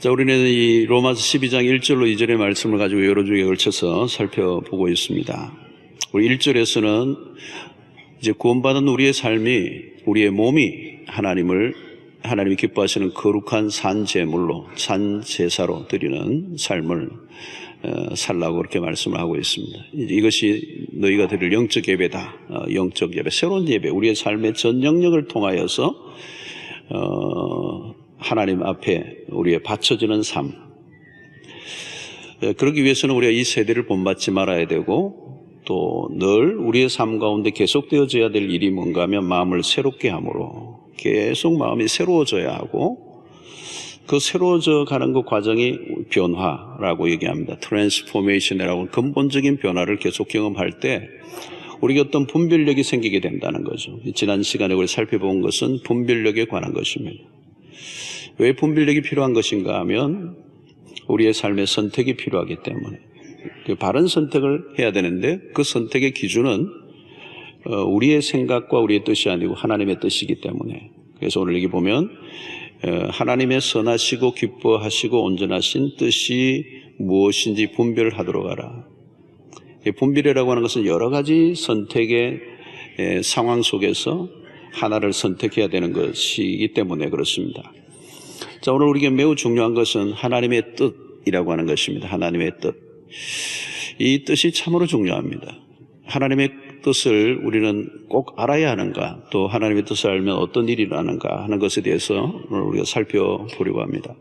자, 우리는 이 로마서 12장 1절로 2절의 말씀을 가지고 여러 주에 걸쳐서 살펴보고 있습니다. 우리 1절에서는 이제 구원받은 우리의 삶이, 우리의 몸이 하나님이 기뻐하시는 거룩한 산제물로, 산제사로 드리는 삶을 살라고 그렇게 말씀을 하고 있습니다. 이것이 너희가 드릴 영적 예배다. 영적 예배, 새로운 예배, 우리의 삶의 전 영역을 통하여서 하나님 앞에 우리의 바쳐지는 삶. 그러기 위해서는 우리가 이 세대를 본받지 말아야 되고, 또 늘 우리의 삶 가운데 계속되어져야 될 일이 뭔가 하면 마음을 새롭게 함으로 계속 마음이 새로워져야 하고, 그 새로워져 가는 그 과정이 변화라고 얘기합니다. 트랜스포메이션이라고, 근본적인 변화를 계속 경험할 때 우리가 어떤 분별력이 생기게 된다는 거죠. 지난 시간에 우리 살펴본 것은 분별력에 관한 것입니다. 왜 분별력이 필요한 것인가 하면 우리의 삶의 선택이 필요하기 때문에, 바른 선택을 해야 되는데 그 선택의 기준은 우리의 생각과 우리의 뜻이 아니고 하나님의 뜻이기 때문에, 그래서 오늘 여기 보면 하나님의 선하시고 기뻐하시고 온전하신 뜻이 무엇인지 분별하도록 하라. 분별이라고 하는 것은 여러 가지 선택의 상황 속에서 하나를 선택해야 되는 것이기 때문에 그렇습니다. 자, 오늘 우리에게 매우 중요한 것은 하나님의 뜻이라고 하는 것입니다. 하나님의 뜻. 이 뜻이 참으로 중요합니다. 하나님의 뜻을 우리는 꼭 알아야 하는가, 또 하나님의 뜻을 알면 어떤 일이 일어나는가 하는 것에 대해서 오늘 우리가 살펴보려고 합니다.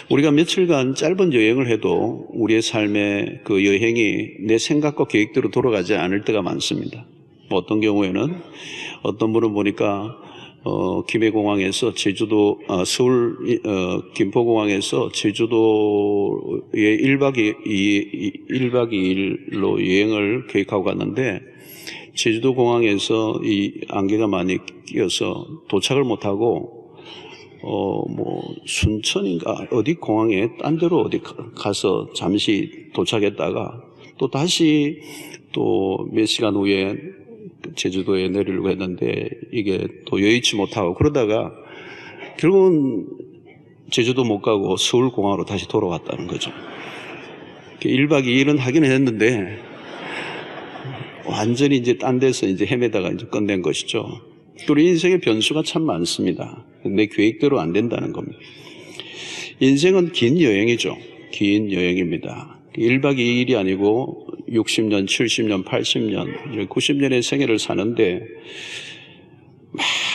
우리가 며칠간 짧은 여행을 해도 우리의 삶의 그 여행이 내 생각과 계획대로 돌아가지 않을 때가 많습니다. 어떤 경우에는 어떤 분은 보니까 김해공항에서 제주도, 서울, 김포공항에서 제주도에 1박 2일로 여행을 계획하고 갔는데, 제주도 공항에서 이 안개가 많이 끼어서 도착을 못하고, 순천인가, 어디 공항에 딴 데로 어디 가서 잠시 도착했다가 또 다시 또 몇 시간 후에 제주도에 내리려고 했는데 이게 또 여의치 못하고, 그러다가 결국은 제주도 못 가고 서울공항으로 다시 돌아왔다는 거죠. 1박 2일은 하기는 했는데 완전히 이제 딴 데서 이제 헤매다가 이제 끝낸 것이죠. 우리 인생의 변수가 참 많습니다. 내 계획대로 안 된다는 겁니다. 인생은 긴 여행이죠. 긴 여행입니다. 1박 2일이 아니고 60년, 70년, 80년, 90년의 생애를 사는데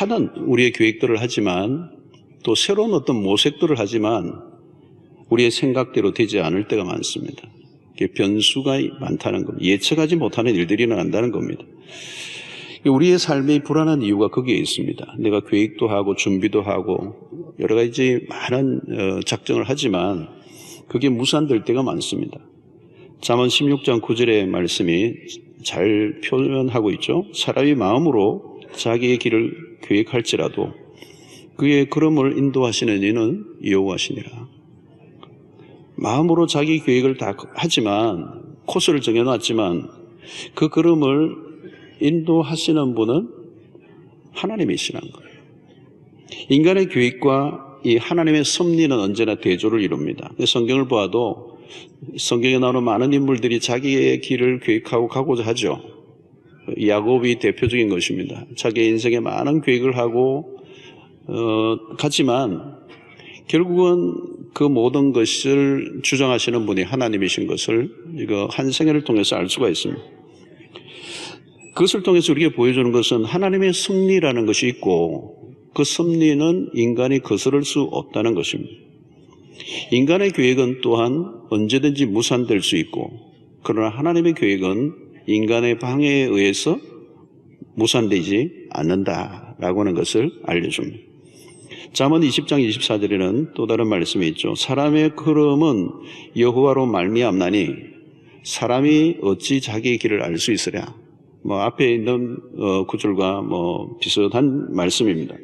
많은 우리의 계획들을 하지만, 또 새로운 어떤 모색들을 하지만 우리의 생각대로 되지 않을 때가 많습니다. 변수가 많다는 겁니다. 예측하지 못하는 일들이 일어난다는 겁니다. 우리의 삶이 불안한 이유가 거기에 있습니다. 내가 계획도 하고 준비도 하고 여러 가지 많은 작정을 하지만 그게 무산될 때가 많습니다. 잠언 16장 9절의 말씀이 잘 표현하고 있죠. 사람이 마음으로 자기의 길을 계획할지라도 그의 걸음을 인도하시는 이는 여호와시니라. 마음으로 자기 계획을 다 하지만, 코스를 정해놨지만 그 걸음을 인도하시는 분은 하나님이시라는 거예요. 인간의 계획과 이 하나님의 섭리는 언제나 대조를 이룹니다. 성경을 보아도 성경에 나오는 많은 인물들이 자기의 길을 계획하고 가고자 하죠. 야곱이 대표적인 것입니다. 자기의 인생에 많은 계획을 하고 갔지만 결국은 그 모든 것을 주장하시는 분이 하나님이신 것을 이거 한 생애를 통해서 알 수가 있습니다. 그것을 통해서 우리에게 보여주는 것은 하나님의 섭리라는 것이 있고, 그 섭리는 인간이 거스를 수 없다는 것입니다. 인간의 계획은 또한 언제든지 무산될 수 있고, 그러나 하나님의 계획은 인간의 방해에 의해서 무산되지 않는다라고 하는 것을 알려줍니다. 잠언 20장 24절에는 또 다른 말씀이 있죠. 사람의 걸음은 여호와로 말미암나니 사람이 어찌 자기의 길을 알 수 있으랴. 앞에 있는 구절과 비슷한 말씀입니다.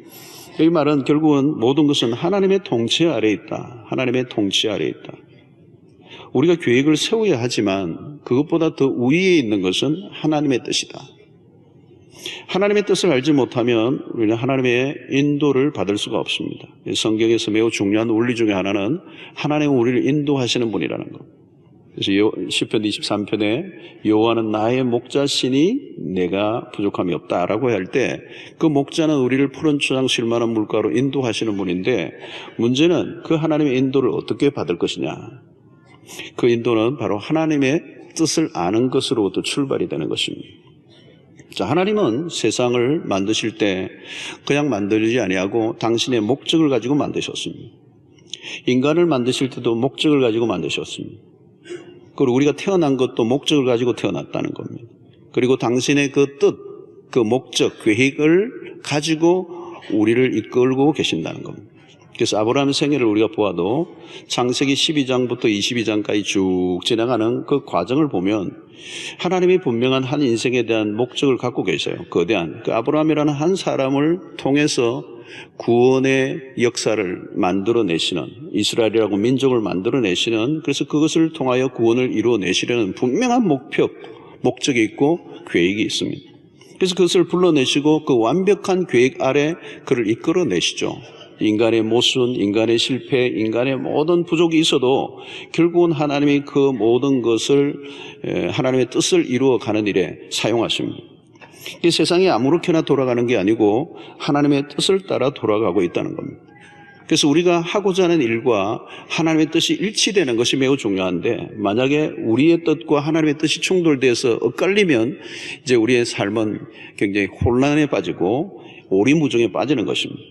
이 말은 결국은 모든 것은 하나님의 통치 아래에 있다. 하나님의 통치 아래에 있다. 우리가 계획을 세워야 하지만 그것보다 더 우위에 있는 것은 하나님의 뜻이다. 하나님의 뜻을 알지 못하면 우리는 하나님의 인도를 받을 수가 없습니다. 성경에서 매우 중요한 원리 중에 하나는 하나님은 우리를 인도하시는 분이라는 것. 그래서 시편 23편에 여호와는 나의 목자시니 내가 부족함이 없다라고 할 때 그 목자는 우리를 푸른 초장 쉴 만한 물가로 인도하시는 분인데, 문제는 그 하나님의 인도를 어떻게 받을 것이냐. 그 인도는 바로 하나님의 뜻을 아는 것으로부터 출발이 되는 것입니다. 자, 하나님은 세상을 만드실 때 그냥 만들지 아니하고 당신의 목적을 가지고 만드셨습니다. 인간을 만드실 때도 목적을 가지고 만드셨습니다. 그리고 우리가 태어난 것도 목적을 가지고 태어났다는 겁니다. 그리고 당신의 그 뜻, 그 목적, 계획을 가지고 우리를 이끌고 계신다는 겁니다. 그래서 아브라함의 생애를 우리가 보아도 창세기 12장부터 22장까지 쭉 지나가는 그 과정을 보면 하나님이 분명한 한 인생에 대한 목적을 갖고 계세요. 거대한 그 아브라함이라는 한 사람을 통해서 구원의 역사를 만들어내시는, 이스라엘이라고 민족을 만들어내시는, 그래서 그것을 통하여 구원을 이루어내시려는 분명한 목적이 있고 계획이 있습니다. 그래서 그것을 불러내시고 그 완벽한 계획 아래 그를 이끌어내시죠. 인간의 모순, 인간의 실패, 인간의 모든 부족이 있어도 결국은 하나님이 그 모든 것을, 하나님의 뜻을 이루어가는 일에 사용하십니다. 이 세상이 아무렇게나 돌아가는 게 아니고 하나님의 뜻을 따라 돌아가고 있다는 겁니다. 그래서 우리가 하고자 하는 일과 하나님의 뜻이 일치되는 것이 매우 중요한데, 만약에 우리의 뜻과 하나님의 뜻이 충돌돼서 엇갈리면 이제 우리의 삶은 굉장히 혼란에 빠지고 오리무중에 빠지는 것입니다.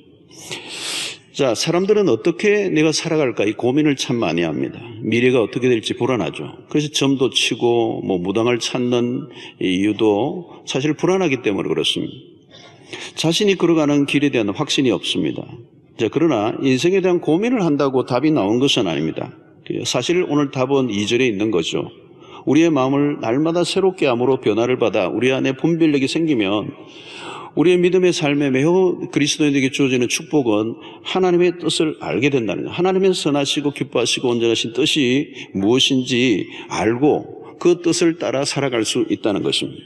자, 사람들은 어떻게 내가 살아갈까 이 고민을 참 많이 합니다. 미래가 어떻게 될지 불안하죠. 그래서 점도 치고 무당을 찾는 이유도 사실 불안하기 때문에 그렇습니다. 자신이 걸어가는 길에 대한 확신이 없습니다. 자, 그러나 인생에 대한 고민을 한다고 답이 나온 것은 아닙니다. 사실 오늘 답은 2절에 있는 거죠. 우리의 마음을 날마다 새롭게 함으로 변화를 받아 우리 안에 분별력이 생기면 우리의 믿음의 삶에 매우 그리스도인에게 주어지는 축복은 하나님의 뜻을 알게 된다는 거예요. 하나님의 선하시고 기뻐하시고 온전하신 뜻이 무엇인지 알고 그 뜻을 따라 살아갈 수 있다는 것입니다.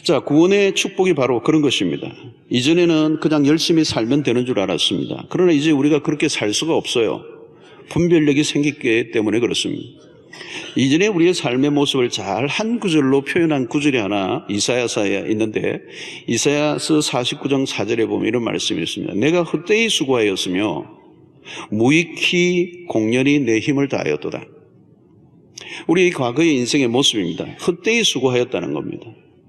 자, 구원의 축복이 바로 그런 것입니다. 이전에는 그냥 열심히 살면 되는 줄 알았습니다. 그러나 이제 우리가 그렇게 살 수가 없어요. 분별력이 생겼기 때문에 그렇습니다. 이전에 우리의 삶의 모습을 잘 한 구절로 표현한 구절이 하나 이사야서에 있는데, 이사야서 49장 4절에 보면 이런 말씀이 있습니다. 내가 헛되이 수고하였으며 무익히 공연히 내 힘을 다하였도다. 우리 과거의 인생의 모습입니다. 헛되이 수고하였다는 겁니다.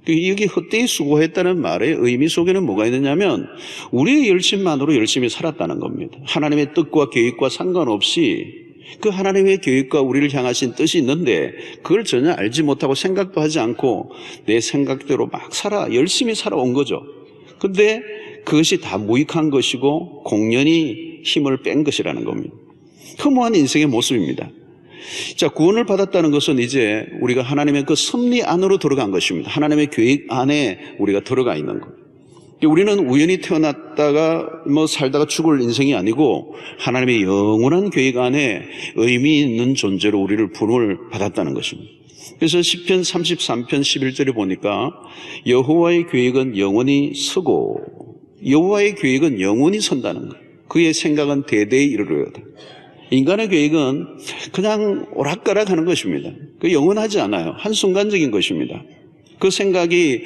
여기 헛되이 수고했다는 말의 의미 속에는 뭐가 있느냐면 우리의 열심만으로 열심히 살았다는 겁니다. 하나님의 뜻과 계획과 상관없이 그 하나님의 계획과 우리를 향하신 뜻이 있는데 그걸 전혀 알지 못하고 생각도 하지 않고 내 생각대로 막 열심히 살아온 거죠. 그런데 그것이 다 무익한 것이고 공연히 힘을 뺀 것이라는 겁니다. 허무한 인생의 모습입니다. 자, 구원을 받았다는 것은 이제 우리가 하나님의 그 섭리 안으로 들어간 것입니다. 하나님의 계획 안에 우리가 들어가 있는 것. 우리는 우연히 태어났다가 살다가 죽을 인생이 아니고 하나님의 영원한 계획 안에 의미 있는 존재로 우리를 부름을 받았다는 것입니다. 그래서 시편 33편 11절에 보니까 여호와의 계획은 영원히 서고, 여호와의 계획은 영원히 선다는 것. 그의 생각은 대대에 이르르다. 인간의 계획은 그냥 오락가락 하는 것입니다. 그 영원하지 않아요. 한순간적인 것입니다. 그 생각이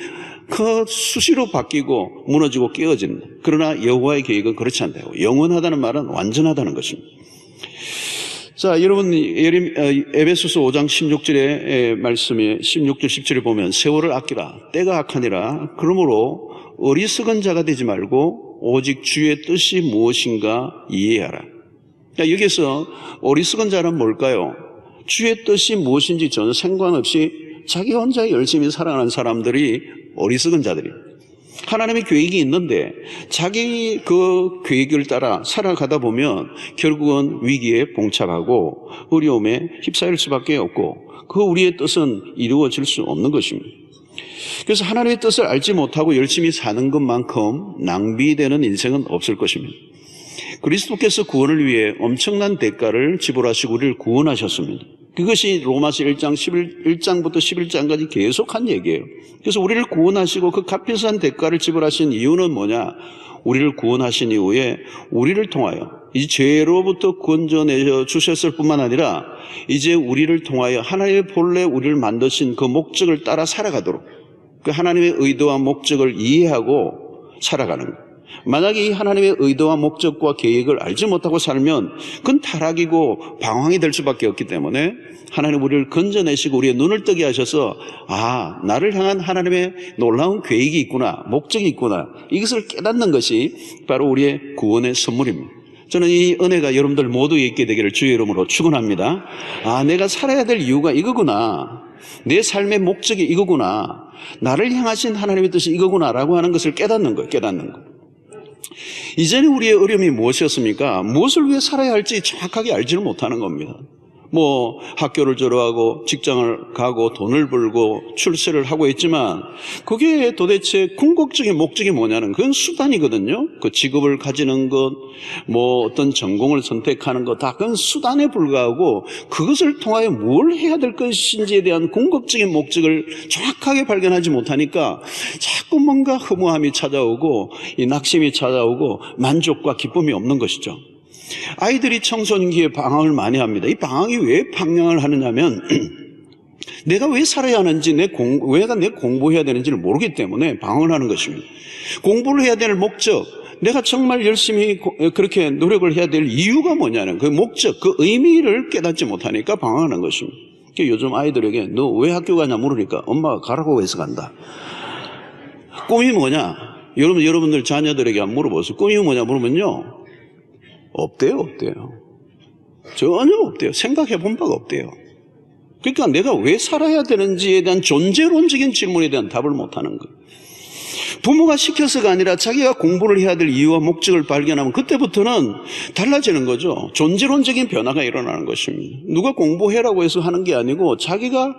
수시로 바뀌고 무너지고 깨어진다. 그러나 여호와의 계획은 그렇지 않다요. 영원하다는 말은 완전하다는 것입니다. 자, 여러분, 에베소서 5장 16절의 말씀이 16절 10절에 보면 세월을 아끼라, 때가 악하니라. 그러므로 어리석은 자가 되지 말고 오직 주의 뜻이 무엇인가 이해하라. 여기서 어리석은 자는 뭘까요? 주의 뜻이 무엇인지 전혀 상관없이 자기 혼자 열심히 살아가는 사람들이 어리석은 자들이에요. 하나님의 계획이 있는데 자기 그 계획을 따라 살아가다 보면 결국은 위기에 봉착하고 어려움에 휩싸일 수밖에 없고 그 우리의 뜻은 이루어질 수 없는 것입니다. 그래서 하나님의 뜻을 알지 못하고 열심히 사는 것만큼 낭비되는 인생은 없을 것입니다. 그리스도께서 구원을 위해 엄청난 대가를 지불하시고 우리를 구원하셨습니다. 그것이 로마서 1장부터 11장까지 계속한 얘기예요. 그래서 우리를 구원하시고 그 값비싼 대가를 지불하신 이유는 뭐냐? 우리를 구원하신 이후에 우리를 통하여 이 죄로부터 건져내 주셨을 뿐만 아니라 이제 우리를 통하여 하나님의 본래 우리를 만드신 그 목적을 따라 살아가도록, 그 하나님의 의도와 목적을 이해하고 살아가는 거예요. 만약에 이 하나님의 의도와 목적과 계획을 알지 못하고 살면 그건 타락이고 방황이 될 수밖에 없기 때문에 하나님 우리를 건져내시고 우리의 눈을 뜨게 하셔서 나를 향한 하나님의 놀라운 계획이 있구나, 목적이 있구나, 이것을 깨닫는 것이 바로 우리의 구원의 선물입니다. 저는 이 은혜가 여러분들 모두에 있게 되기를 주의 이름으로 축원합니다. 내가 살아야 될 이유가 이거구나, 내 삶의 목적이 이거구나, 나를 향하신 하나님의 뜻이 이거구나라고 하는 것을 깨닫는 거예요. 깨닫는 거. 이전에 우리의 어려움이 무엇이었습니까? 무엇을 위해 살아야 할지 정확하게 알지를 못하는 겁니다. 학교를 졸업하고 직장을 가고 돈을 벌고 출세를 하고 있지만 그게 도대체 궁극적인 목적이 뭐냐는, 그건 수단이거든요. 그 직업을 가지는 것, 어떤 전공을 선택하는 것, 다 그건 수단에 불과하고 그것을 통하여 뭘 해야 될 것인지에 대한 궁극적인 목적을 정확하게 발견하지 못하니까 자꾸 뭔가 허무함이 찾아오고 이 낙심이 찾아오고 만족과 기쁨이 없는 것이죠. 아이들이 청소년기에 방황을 많이 합니다. 이 방황이 왜 방황을 하느냐면 내가 왜 살아야 하는지, 왜 내 공부해야 되는지를 모르기 때문에 방황을 하는 것입니다. 공부를 해야 될 목적, 내가 정말 열심히 그렇게 노력을 해야 될 이유가 뭐냐는 그 목적, 그 의미를 깨닫지 못하니까 방황하는 것입니다. 요즘 아이들에게 너 왜 학교 가냐 물으니까 엄마가 가라고 해서 간다. 꿈이 뭐냐? 여러분들 자녀들에게 한번 물어보세요. 꿈이 뭐냐 물으면요, 없대요. 전혀 없대요. 생각해 본 바가 없대요. 그러니까 내가 왜 살아야 되는지에 대한 존재론적인 질문에 대한 답을 못하는 거예요. 부모가 시켜서가 아니라 자기가 공부를 해야 될 이유와 목적을 발견하면 그때부터는 달라지는 거죠. 존재론적인 변화가 일어나는 것입니다. 누가 공부해라고 해서 하는 게 아니고 자기가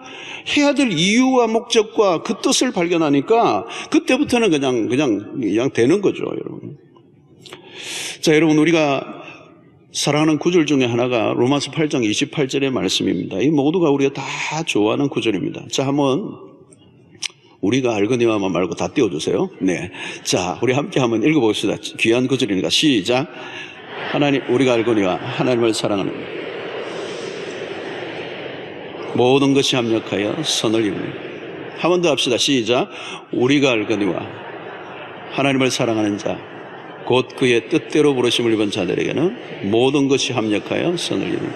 해야 될 이유와 목적과 그 뜻을 발견하니까 그때부터는 그냥 되는 거죠, 여러분. 자, 여러분, 우리가 사랑하는 구절 중에 하나가 로마서 8장 28절의 말씀입니다. 이 모두가 우리가 다 좋아하는 구절입니다. 자, 한번 우리가 알거니와만 말고 다 띄워주세요. 네. 자, 우리 함께 한번 읽어봅시다. 귀한 구절이니까 시작. 우리가 알거니와 하나님을 사랑하는 모든 것이 합력하여 선을 이루니. 한 번 더 합시다. 시작. 우리가 알거니와 하나님을 사랑하는 자, 곧 그의 뜻대로 부르심을 입은 자들에게는 모든 것이 합력하여 선을 이룬다.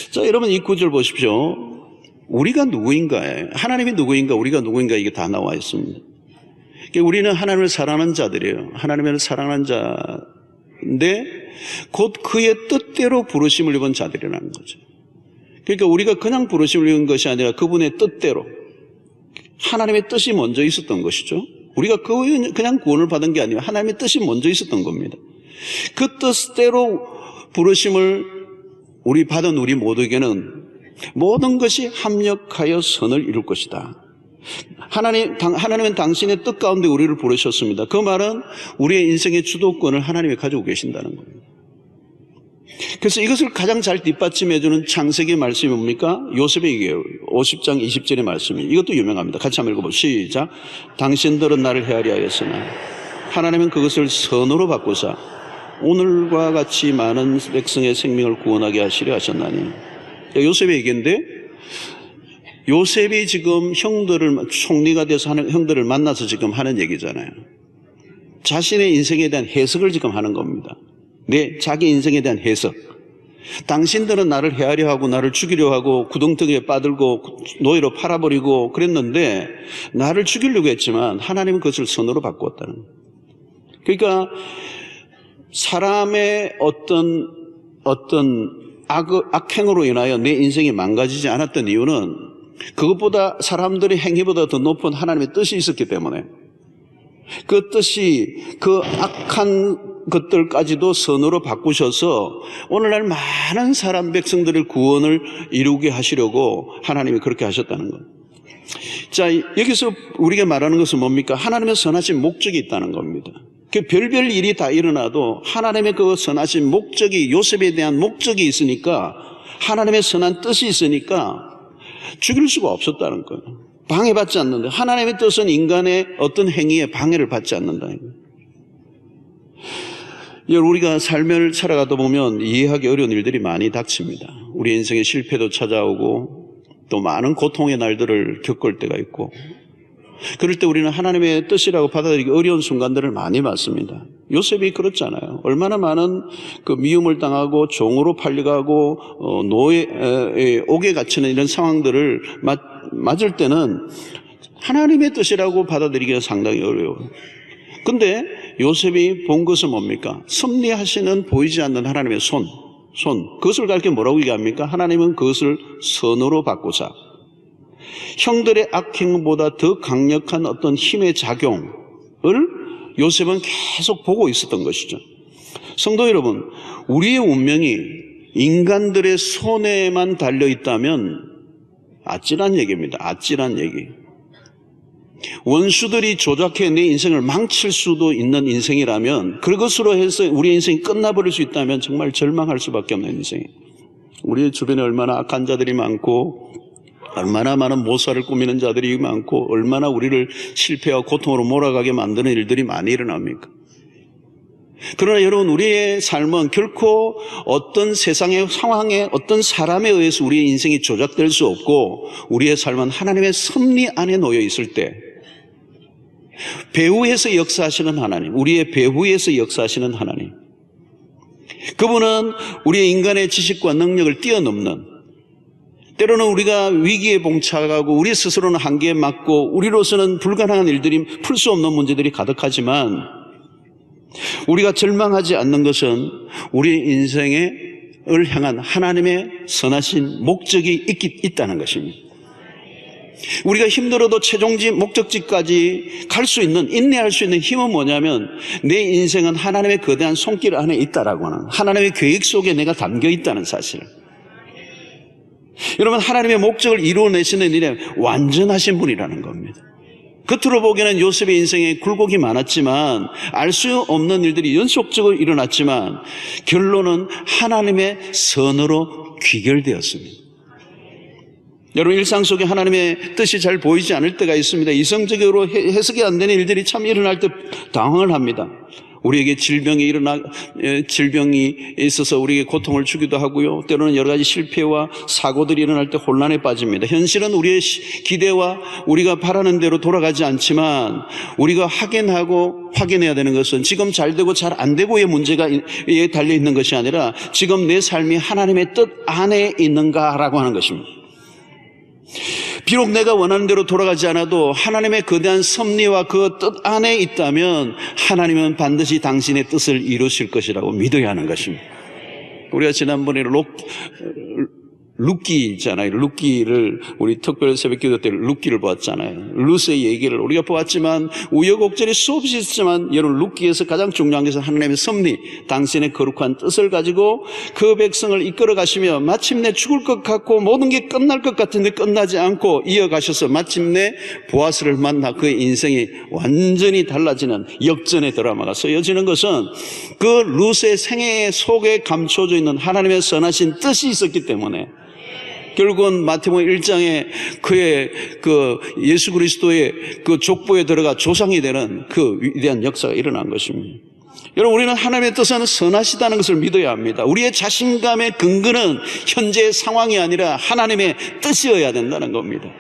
자, 여러분 이 구절 보십시오. 우리가 누구인가에, 하나님이 누구인가, 우리가 누구인가, 이게 다 나와 있습니다. 그러니까 우리는 하나님을 사랑하는 자들이에요. 하나님을 사랑하는 자인데 곧 그의 뜻대로 부르심을 입은 자들이라는 거죠. 그러니까 우리가 그냥 부르심을 입은 것이 아니라 그분의 뜻대로, 하나님의 뜻이 먼저 있었던 것이죠. 우리가 그냥 구원을 받은 게 아니라 하나님의 뜻이 먼저 있었던 겁니다. 그 뜻대로 부르심을 우리 받은 우리 모두에게는 모든 것이 합력하여 선을 이룰 것이다. 하나님은 당신의 뜻 가운데 우리를 부르셨습니다. 그 말은 우리의 인생의 주도권을 하나님이 가지고 계신다는 겁니다. 그래서 이것을 가장 잘 뒷받침해주는 창세기 말씀이 뭡니까? 요셉의 얘기예요. 50장 20절의 말씀이. 이것도 유명합니다. 같이 한번 읽어보시죠. 시작. 당신들은 나를 헤아려 하였으나 하나님은 그것을 선으로 바꾸사 오늘과 같이 많은 백성의 생명을 구원하게 하시려 하셨나니. 요셉의 얘기인데, 요셉이 지금 총리가 돼서 하는 형들을 만나서 지금 하는 얘기잖아요. 자신의 인생에 대한 해석을 지금 하는 겁니다. 자기 인생에 대한 해석. 당신들은 나를 헤아려 하고 나를 죽이려 하고 구덩텅이에 빠들고 노예로 팔아버리고 그랬는데 나를 죽이려고 했지만 하나님은 그것을 선으로 바꾸었다는 거예요. 그러니까 사람의 어떤 악행으로 인하여 내 인생이 망가지지 않았던 이유는 그것보다, 사람들의 행위보다 더 높은 하나님의 뜻이 있었기 때문에, 그 뜻이 그 악한 것들까지도 선으로 바꾸셔서 오늘날 많은 사람 백성들의 구원을 이루게 하시려고 하나님이 그렇게 하셨다는 거예요. 자, 여기서 우리가 말하는 것은 뭡니까? 하나님의 선하신 목적이 있다는 겁니다. 그 별별 일이 다 일어나도 하나님의 그 선하신 목적이, 요셉에 대한 목적이 있으니까, 하나님의 선한 뜻이 있으니까 죽일 수가 없었다는 거예요. 방해받지 않는다. 하나님의 뜻은 인간의 어떤 행위에 방해를 받지 않는다는 거예요. 우리가 삶을 살아가다 보면 이해하기 어려운 일들이 많이 닥칩니다. 우리 인생의 실패도 찾아오고 또 많은 고통의 날들을 겪을 때가 있고, 그럴 때 우리는 하나님의 뜻이라고 받아들이기 어려운 순간들을 많이 맞습니다. 요셉이 그렇잖아요. 얼마나 많은 그 미움을 당하고 종으로 팔려가고 노예 옥에 갇히는 이런 상황들을 맞을 때는 하나님의 뜻이라고 받아들이기가 상당히 어려워요. 근데 요셉이 본 것은 뭡니까? 섭리하시는 보이지 않는 하나님의 손. 그것을 가르쳐 뭐라고 얘기합니까? 하나님은 그것을 선으로 바꾸자. 형들의 악행보다 더 강력한 어떤 힘의 작용을 요셉은 계속 보고 있었던 것이죠. 성도 여러분, 우리의 운명이 인간들의 손에만 달려있다면 아찔한 얘기입니다. 아찔한 얘기. 원수들이 조작해 내 인생을 망칠 수도 있는 인생이라면, 그것으로 해서 우리 인생이 끝나버릴 수 있다면 정말 절망할 수밖에 없는 인생이에요. 우리 주변에 얼마나 악한 자들이 많고, 얼마나 많은 모사를 꾸미는 자들이 많고, 얼마나 우리를 실패와 고통으로 몰아가게 만드는 일들이 많이 일어납니까? 그러나 여러분, 우리의 삶은 결코 어떤 세상의 상황에, 어떤 사람에 의해서 우리의 인생이 조작될 수 없고, 우리의 삶은 하나님의 섭리 안에 놓여 있을 때, 배후에서 역사하시는 하나님, 우리의 배후에서 역사하시는 하나님, 그분은 우리의 인간의 지식과 능력을 뛰어넘는, 때로는 우리가 위기에 봉착하고 우리 스스로는 한계에 맞고 우리로서는 불가능한 일들이, 풀 수 없는 문제들이 가득하지만 우리가 절망하지 않는 것은 우리 인생을 향한 하나님의 선하신 목적이 있다는 것입니다. 우리가 힘들어도 최종지 목적지까지 갈 수 있는, 인내할 수 있는 힘은 뭐냐면, 내 인생은 하나님의 거대한 손길 안에 있다라고 하는, 하나님의 계획 속에 내가 담겨 있다는 사실. 여러분, 하나님의 목적을 이루어내시는 일에 완전하신 분이라는 겁니다. 겉으로 보기에는 요셉의 인생에 굴곡이 많았지만, 알 수 없는 일들이 연속적으로 일어났지만 결론은 하나님의 선으로 귀결되었습니다. 여러분, 일상 속에 하나님의 뜻이 잘 보이지 않을 때가 있습니다. 이성적으로 해석이 안 되는 일들이 참 일어날 때 당황을 합니다. 우리에게 질병이 있어서 우리에게 고통을 주기도 하고요. 때로는 여러 가지 실패와 사고들이 일어날 때 혼란에 빠집니다. 현실은 우리의 기대와 우리가 바라는 대로 돌아가지 않지만, 우리가 확인해야 되는 것은 지금 잘 되고 잘 안 되고의 문제가 달려 있는 것이 아니라, 지금 내 삶이 하나님의 뜻 안에 있는가라고 하는 것입니다. 비록 내가 원하는 대로 돌아가지 않아도 하나님의 거대한 섭리와 그 뜻 안에 있다면 하나님은 반드시 당신의 뜻을 이루실 것이라고 믿어야 하는 것입니다. 우리가 지난번에 룻기잖아요. 룻기를, 우리 특별 새벽기도 때 룻기를 보았잖아요. 룻의 얘기를 우리가 보았지만, 우여곡절이 수없이 있었지만, 여러분, 룻기에서 가장 중요한 것은 하나님의 섭리, 당신의 거룩한 뜻을 가지고 그 백성을 이끌어 가시며, 마침내 죽을 것 같고 모든 게 끝날 것 같은데 끝나지 않고 이어가셔서 마침내 보아스를 만나 그의 인생이 완전히 달라지는 역전의 드라마가 쓰여지는 것은, 그 룻의 생애 속에 감춰져 있는 하나님의 선하신 뜻이 있었기 때문에, 결국은 마태복음 1장에 그의 그 예수 그리스도의 그 족보에 들어가 조상이 되는 그 위대한 역사가 일어난 것입니다. 여러분, 우리는 하나님의 뜻은 선하시다는 것을 믿어야 합니다. 우리의 자신감의 근거는 현재의 상황이 아니라 하나님의 뜻이어야 된다는 겁니다.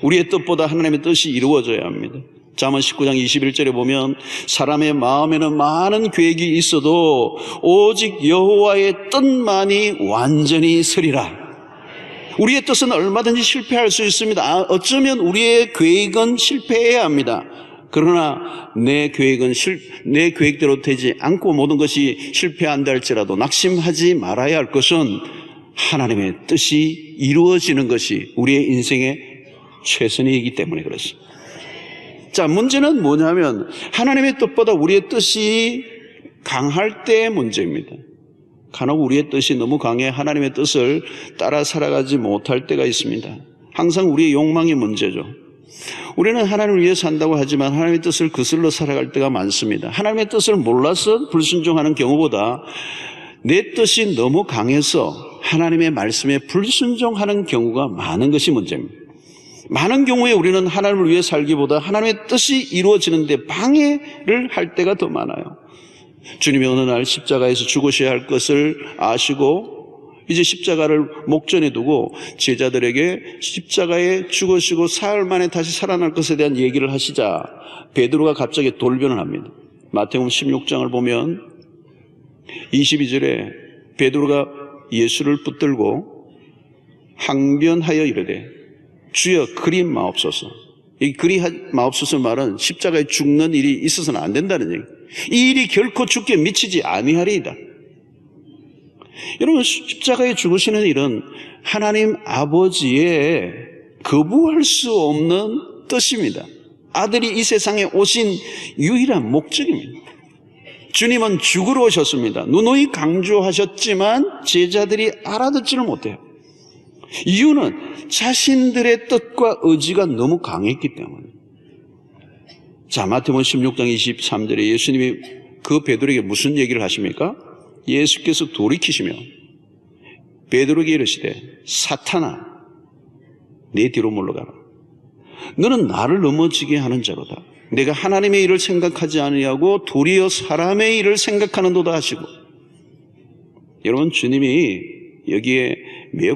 우리의 뜻보다 하나님의 뜻이 이루어져야 합니다. 잠언 19장 21절에 보면, 사람의 마음에는 많은 계획이 있어도 오직 여호와의 뜻만이 완전히 서리라. 우리의 뜻은 얼마든지 실패할 수 있습니다. 어쩌면 우리의 계획은 실패해야 합니다. 그러나 내 계획대로 되지 않고 모든 것이 실패한다 할지라도 낙심하지 말아야 할 것은, 하나님의 뜻이 이루어지는 것이 우리의 인생의 최선이기 때문에 그렇습니다. 자, 문제는 뭐냐면, 하나님의 뜻보다 우리의 뜻이 강할 때의 문제입니다. 간혹 우리의 뜻이 너무 강해 하나님의 뜻을 따라 살아가지 못할 때가 있습니다. 항상 우리의 욕망이 문제죠. 우리는 하나님을 위해 산다고 하지만 하나님의 뜻을 거슬러 살아갈 때가 많습니다. 하나님의 뜻을 몰라서 불순종하는 경우보다 내 뜻이 너무 강해서 하나님의 말씀에 불순종하는 경우가 많은 것이 문제입니다. 많은 경우에 우리는 하나님을 위해 살기보다 하나님의 뜻이 이루어지는데 방해를 할 때가 더 많아요. 주님이 어느 날 십자가에서 죽으셔야 할 것을 아시고 이제 십자가를 목전에 두고 제자들에게 십자가에 죽으시고 사흘 만에 다시 살아날 것에 대한 얘기를 하시자 베드로가 갑자기 돌변을 합니다. 마태복음 16장을 보면 22절에 베드로가 예수를 붙들고 항변하여 이르되 주여 그리 마옵소서. 이 그리 마옵소서 말은 십자가에 죽는 일이 있어서는 안 된다는 얘기. 이 일이 결코 죽게 미치지 아니하리이다. 여러분, 십자가에 죽으시는 일은 하나님 아버지의 거부할 수 없는 뜻입니다. 아들이 이 세상에 오신 유일한 목적입니다. 주님은 죽으러 오셨습니다. 누누이 강조하셨지만 제자들이 알아듣지를 못해요. 이유는 자신들의 뜻과 의지가 너무 강했기 때문에. 자, 마태복음 16장 23절에 예수님이 그 베드로에게 무슨 얘기를 하십니까? 예수께서 돌이키시며 베드로에게 이르시되 사탄아 내 뒤로 물러가라. 너는 나를 넘어지게 하는 자로다. 내가 하나님의 일을 생각하지 아니하고 도리어 사람의 일을 생각하는도다 하시고. 여러분, 주님이 여기에 매우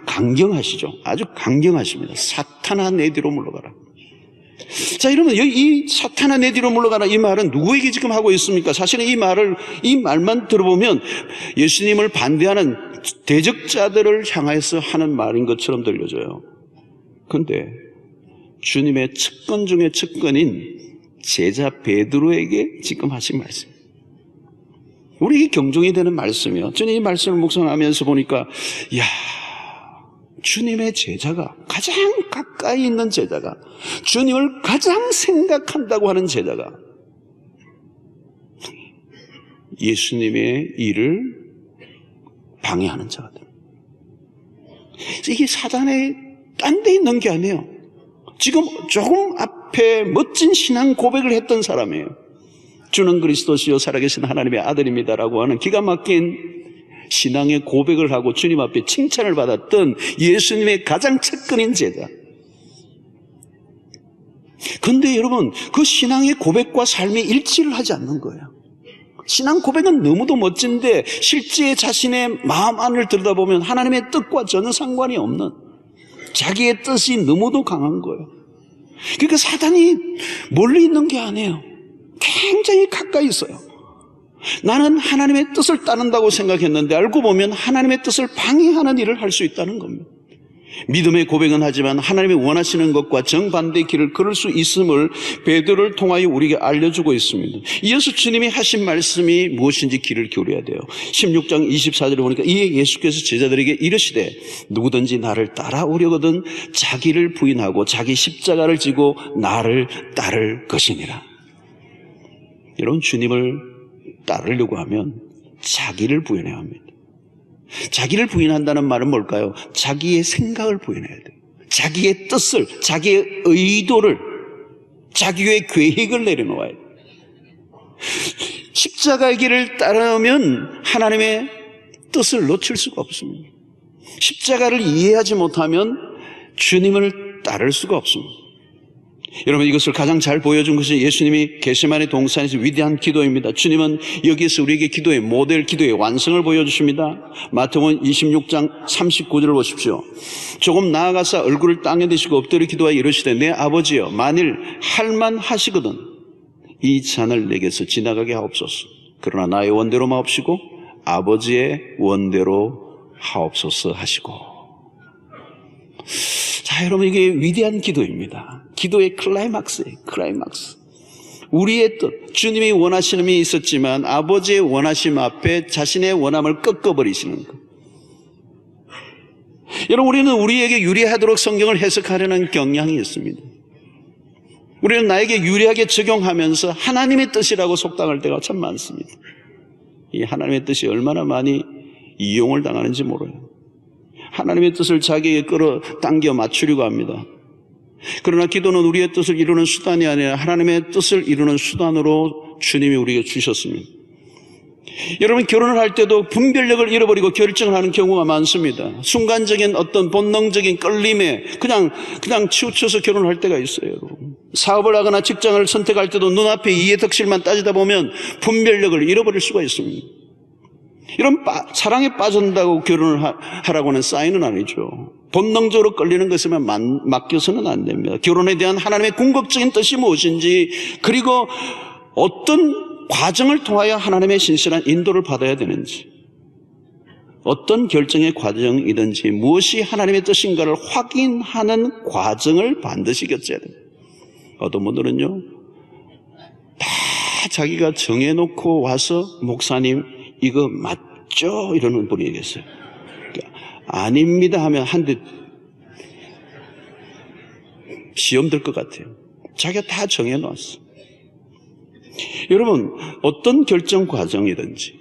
강경하시죠. 아주 강경하십니다. 사탄아 내 뒤로 물러가라. 자, 여러분, 이 사탄아 내 뒤로 물러가라 이 말은 누구에게 지금 하고 있습니까? 사실은 이 말만 들어보면 예수님을 반대하는 대적자들을 향해서 하는 말인 것처럼 들려져요. 그런데 주님의 측근 중에 측근인 제자 베드로에게 지금 하신 말씀. 우리에게 경종이 되는 말씀이요. 저는 이 말씀을 묵상하면서 보니까, 이야, 주님의 제자가, 가장 가까이 있는 제자가, 주님을 가장 생각한다고 하는 제자가 예수님의 일을 방해하는 자가 됩니다. 이게 사단의 딴 데 있는 게 아니에요. 지금 조금 앞에 멋진 신앙 고백을 했던 사람이에요. 주는 그리스도시요 살아계신 하나님의 아들입니다라고 하는 기가 막힌 신앙의 고백을 하고 주님 앞에 칭찬을 받았던 예수님의 가장 측근인 제자. 그런데 여러분, 그 신앙의 고백과 삶이 일치를 하지 않는 거예요. 신앙 고백은 너무도 멋진데 실제 자신의 마음 안을 들여다보면 하나님의 뜻과 전혀 상관이 없는 자기의 뜻이 너무도 강한 거예요. 그러니까 사단이 멀리 있는 게 아니에요. 굉장히 가까이 있어요. 나는 하나님의 뜻을 따른다고 생각했는데 알고 보면 하나님의 뜻을 방해하는 일을 할 수 있다는 겁니다. 믿음의 고백은 하지만 하나님이 원하시는 것과 정반대의 길을 걸을 수 있음을 베드로를 통하여 우리에게 알려주고 있습니다. 이어서 주님이 하신 말씀이 무엇인지 귀를 기울여야 돼요. 16장 24절에 보니까 이에 예수께서 제자들에게 이르시되 누구든지 나를 따라오려거든 자기를 부인하고 자기 십자가를 지고 나를 따를 것이니라. 여러분, 주님을 따르려고 하면 자기를 부인해야 합니다. 자기를 부인한다는 말은 뭘까요? 자기의 생각을 부인해야 돼요. 자기의 뜻을, 자기의 의도를, 자기의 계획을 내려놓아야 돼요. 십자가의 길을 따르면 하나님의 뜻을 놓칠 수가 없습니다. 십자가를 이해하지 못하면 주님을 따를 수가 없습니다. 여러분, 이것을 가장 잘 보여준 것이 예수님이 겟세마네 동산에서 위대한 기도입니다. 주님은 여기에서 우리에게 기도의 모델, 기도의 완성을 보여주십니다. 마태복음 26장 39절을 보십시오. 조금 나아가서 얼굴을 땅에 대시고 엎드려 기도하여 이르시되 내 아버지여 만일 할만하시거든 이 잔을 내게서 지나가게 하옵소서. 그러나 나의 원대로 마옵시고 아버지의 원대로 하옵소서 하시고. 자, 여러분, 이게 위대한 기도입니다. 기도의 클라이막스예요. 클라이막스. 우리의 뜻, 주님이 원하시는 게 있었지만 아버지의 원하심 앞에 자신의 원함을 꺾어버리시는 것. 여러분, 우리는 우리에게 유리하도록 성경을 해석하려는 경향이 있습니다. 우리는 나에게 유리하게 적용하면서 하나님의 뜻이라고 속당할 때가 참 많습니다. 이 하나님의 뜻이 얼마나 많이 이용을 당하는지 몰라요. 하나님의 뜻을 자기에게 끌어당겨 맞추려고 합니다. 그러나 기도는 우리의 뜻을 이루는 수단이 아니라 하나님의 뜻을 이루는 수단으로 주님이 우리에게 주셨습니다. 여러분, 결혼을 할 때도 분별력을 잃어버리고 결정을 하는 경우가 많습니다. 순간적인 어떤 본능적인 끌림에 그냥 치우쳐서 결혼할 때가 있어요. 여러분. 사업을 하거나 직장을 선택할 때도 눈앞에 이해득실만 따지다 보면 분별력을 잃어버릴 수가 있습니다. 이런 사랑에 빠진다고 결혼을 하라고 하는 사인은 아니죠. 본능적으로 끌리는 것에만 맡겨서는 안 됩니다. 결혼에 대한 하나님의 궁극적인 뜻이 무엇인지, 그리고 어떤 과정을 통하여 하나님의 신실한 인도를 받아야 되는지, 어떤 결정의 과정이든지 무엇이 하나님의 뜻인가를 확인하는 과정을 반드시 겪어야 됩니다. 어떤 분들은요, 다 자기가 정해놓고 와서 목사님 이거 맞죠? 이러는 분이 계세요. 아닙니다 하면 한 대 시험 들 것 같아요. 자기가 다 정해놨어. 여러분, 어떤 결정 과정이든지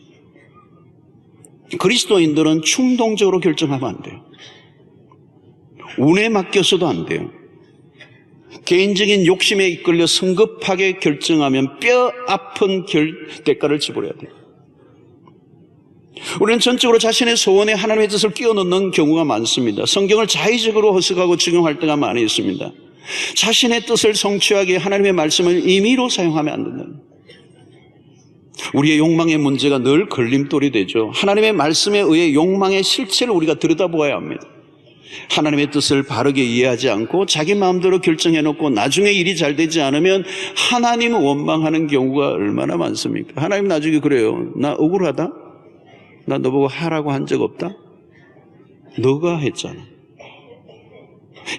그리스도인들은 충동적으로 결정하면 안 돼요. 운에 맡겨서도 안 돼요. 개인적인 욕심에 이끌려 성급하게 결정하면 뼈 아픈 대가를 지불해야 돼요. 우리는 전적으로 자신의 소원에 하나님의 뜻을 끼워 넣는 경우가 많습니다. 성경을 자의적으로 해석하고 적용할 때가 많이 있습니다. 자신의 뜻을 성취하기에 하나님의 말씀을 임의로 사용하면 안 된다. 우리의 욕망의 문제가 늘 걸림돌이 되죠. 하나님의 말씀에 의해 욕망의 실체를 우리가 들여다보아야 합니다. 하나님의 뜻을 바르게 이해하지 않고 자기 마음대로 결정해놓고 나중에 일이 잘 되지 않으면 하나님을 원망하는 경우가 얼마나 많습니까? 하나님 나중에 그래요. 나 억울하다? 나 너보고 하라고 한 적 없다? 너가 했잖아.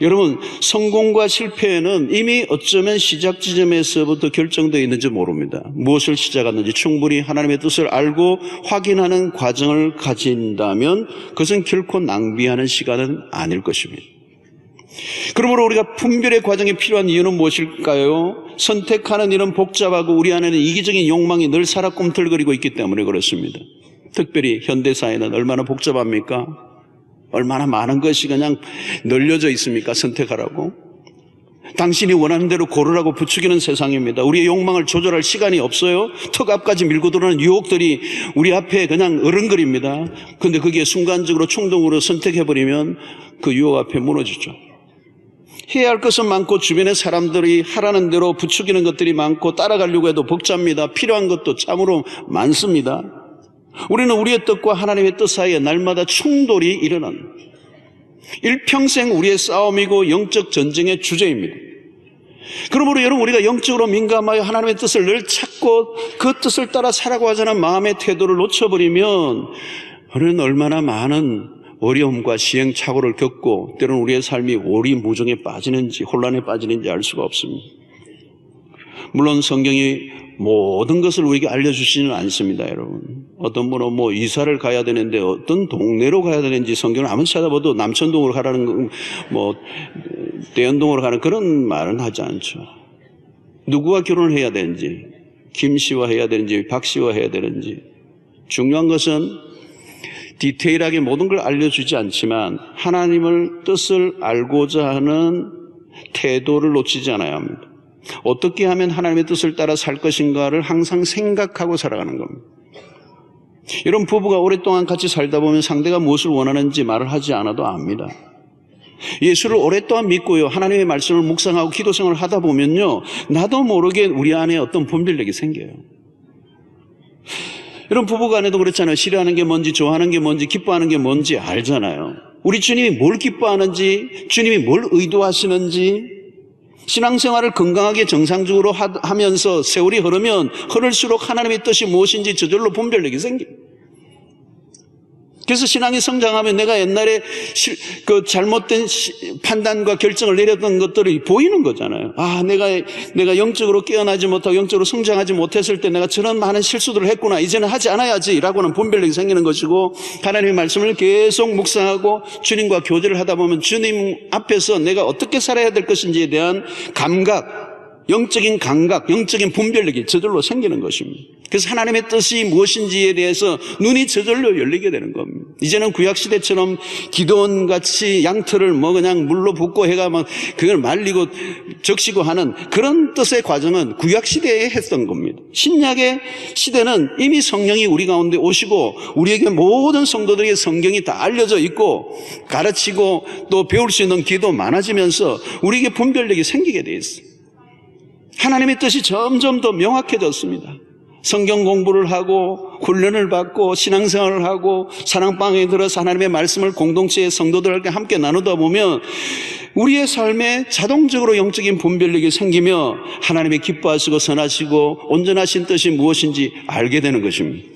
여러분, 성공과 실패는 이미 어쩌면 시작 지점에서부터 결정되어 있는지 모릅니다. 무엇을 시작하는지 충분히 하나님의 뜻을 알고 확인하는 과정을 가진다면 그것은 결코 낭비하는 시간은 아닐 것입니다. 그러므로 우리가 분별의 과정이 필요한 이유는 무엇일까요? 선택하는 일은 복잡하고 우리 안에는 이기적인 욕망이 늘 살아 꿈틀거리고 있기 때문에 그렇습니다. 특별히 현대사회는 얼마나 복잡합니까? 얼마나 많은 것이 그냥 널려져 있습니까? 선택하라고. 당신이 원하는 대로 고르라고 부추기는 세상입니다. 우리의 욕망을 조절할 시간이 없어요. 턱 앞까지 밀고 들어오는 유혹들이 우리 앞에 그냥 어른거립니다. 그런데 그게 순간적으로 충동으로 선택해버리면 그 유혹 앞에 무너지죠. 해야 할 것은 많고 주변의 사람들이 하라는 대로 부추기는 것들이 많고 따라가려고 해도 복잡합니다. 필요한 것도 참으로 많습니다. 우리는 우리의 뜻과 하나님의 뜻 사이에 날마다 충돌이 일어나는 일평생 우리의 싸움이고 영적 전쟁의 주제입니다. 그러므로 여러분, 우리가 영적으로 민감하여 하나님의 뜻을 늘 찾고 그 뜻을 따라 살아가고 하자는 마음의 태도를 놓쳐버리면 우리는 얼마나 많은 어려움과 시행착오를 겪고 때로는 우리의 삶이 오리무중에 빠지는지 혼란에 빠지는지 알 수가 없습니다. 물론 성경이 모든 것을 우리에게 알려주지는 않습니다, 여러분. 어떤 분은 이사를 가야 되는데 어떤 동네로 가야 되는지 성경을 아무리 찾아봐도 남천동으로 가라는, 대연동으로 가는 그런 말은 하지 않죠. 누구와 결혼을 해야 되는지, 김 씨와 해야 되는지, 박 씨와 해야 되는지. 중요한 것은 디테일하게 모든 걸 알려주지 않지만 하나님을 뜻을 알고자 하는 태도를 놓치지 않아야 합니다. 어떻게 하면 하나님의 뜻을 따라 살 것인가를 항상 생각하고 살아가는 겁니다. 이런 부부가 오랫동안 같이 살다 보면 상대가 무엇을 원하는지 말을 하지 않아도 압니다. 예수를 오랫동안 믿고요, 하나님의 말씀을 묵상하고 기도 생활을 하다 보면요, 나도 모르게 우리 안에 어떤 분별력이 생겨요. 이런 부부간에도 그렇잖아요. 싫어하는 게 뭔지, 좋아하는 게 뭔지, 기뻐하는 게 뭔지 알잖아요. 우리 주님이 뭘 기뻐하는지, 주님이 뭘 의도하시는지, 신앙생활을 건강하게 정상적으로 하면서 세월이 흐르면 흐를수록 하나님의 뜻이 무엇인지 저절로 분별력이 생겨요. 그래서 신앙이 성장하면 내가 옛날에 그 잘못된 판단과 결정을 내렸던 것들이 보이는 거잖아요. 내가 영적으로 깨어나지 못하고 영적으로 성장하지 못했을 때 내가 저런 많은 실수들을 했구나. 이제는 하지 않아야지 라고는 분별력이 생기는 것이고, 하나님의 말씀을 계속 묵상하고 주님과 교제를 하다 보면 주님 앞에서 내가 어떻게 살아야 될 것인지에 대한 감각, 영적인 감각, 영적인 분별력이 저절로 생기는 것입니다. 그래서 하나님의 뜻이 무엇인지에 대해서 눈이 저절로 열리게 되는 겁니다. 이제는 구약시대처럼 기도원같이 양털을 그냥 물로 붓고 해가 막 그걸 말리고 적시고 하는 그런 뜻의 과정은 구약시대에 했던 겁니다. 신약의 시대는 이미 성령이 우리 가운데 오시고 우리에게 모든 성도들에게 성경이 다 알려져 있고 가르치고 또 배울 수 있는 기도 많아지면서 우리에게 분별력이 생기게 돼 있어요. 하나님의 뜻이 점점 더 명확해졌습니다. 성경 공부를 하고 훈련을 받고 신앙생활을 하고 사랑방에 들어서 하나님의 말씀을 공동체의 성도들과 함께 나누다 보면 우리의 삶에 자동적으로 영적인 분별력이 생기며 하나님의 기뻐하시고 선하시고 온전하신 뜻이 무엇인지 알게 되는 것입니다.